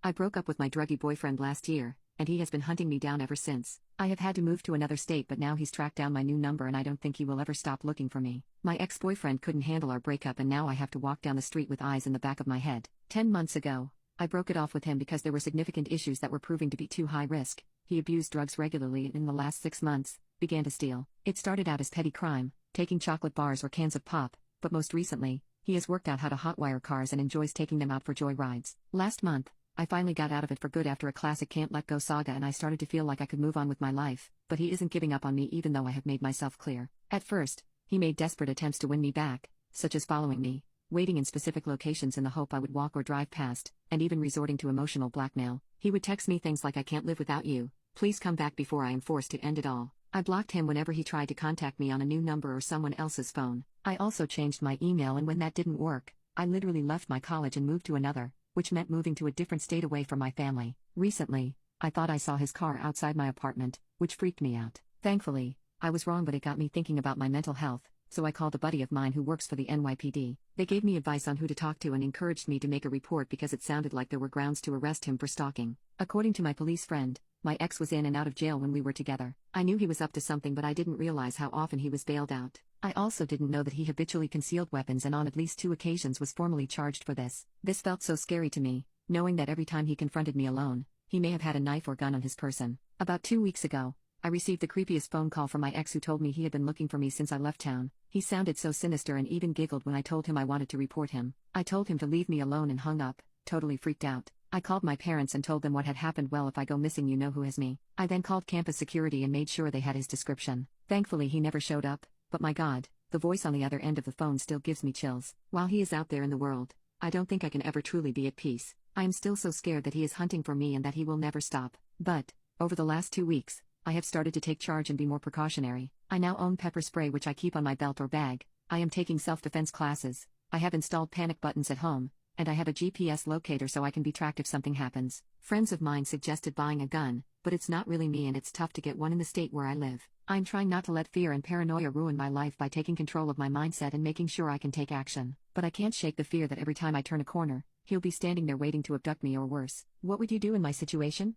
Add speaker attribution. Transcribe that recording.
Speaker 1: I broke up with my druggie boyfriend last year, and he has been hunting me down ever since. I have had to move to another state, but now he's tracked down my new number and I don't think he will ever stop looking for me. My ex-boyfriend couldn't handle our breakup and now I have to walk down the street with eyes in the back of my head. 10 months ago, I broke it off with him because there were significant issues that were proving to be too high risk. He abused drugs regularly and in the last 6 months, began to steal. It started out as petty crime, taking chocolate bars or cans of pop, but most recently, he has worked out how to hotwire cars and enjoys taking them out for joy rides. Last month, I finally got out of it for good after a classic can't let go saga and I started to feel like I could move on with my life, but he isn't giving up on me even though I have made myself clear. At first, he made desperate attempts to win me back, such as following me, waiting in specific locations in the hope I would walk or drive past, and even resorting to emotional blackmail. He would text me things like "I can't live without you, please come back" before I am forced to end it all. I blocked him whenever he tried to contact me on a new number or someone else's phone. I also changed my email, and when that didn't work, I literally left my college and moved to another, which meant moving to a different state away from my family. Recently, I thought I saw his car outside my apartment, which freaked me out. Thankfully, I was wrong, but it got me thinking about my mental health, so I called a buddy of mine who works for the NYPD. They gave me advice on who to talk to and encouraged me to make a report because it sounded like there were grounds to arrest him for stalking. According to my police friend, my ex was in and out of jail when we were together. I knew he was up to something, but I didn't realize how often he was bailed out. I also didn't know that he habitually concealed weapons and on at least 2 occasions was formally charged for this. This felt so scary to me, knowing that every time he confronted me alone, he may have had a knife or gun on his person. About 2 weeks ago, I received the creepiest phone call from my ex who told me he had been looking for me since I left town. He sounded so sinister and even giggled when I told him I wanted to report him. I told him to leave me alone and hung up, totally freaked out. I called my parents and told them what had happened. "Well, if I go missing, you know who has me." I then called campus security and made sure they had his description. Thankfully he never showed up, but my God, the voice on the other end of the phone still gives me chills. While he is out there in the world, I don't think I can ever truly be at peace. I am still so scared that he is hunting for me and that he will never stop. But, over the last 2 weeks, I have started to take charge and be more precautionary. I now own pepper spray, which I keep on my belt or bag. I am taking self-defense classes. I have installed panic buttons at home, and I have a GPS locator so I can be tracked if something happens. Friends of mine suggested buying a gun, but it's not really me and it's tough to get one in the state where I live. I'm trying not to let fear and paranoia ruin my life by taking control of my mindset and making sure I can take action. But I can't shake the fear that every time I turn a corner, he'll be standing there waiting to abduct me or worse. What would you do in my situation?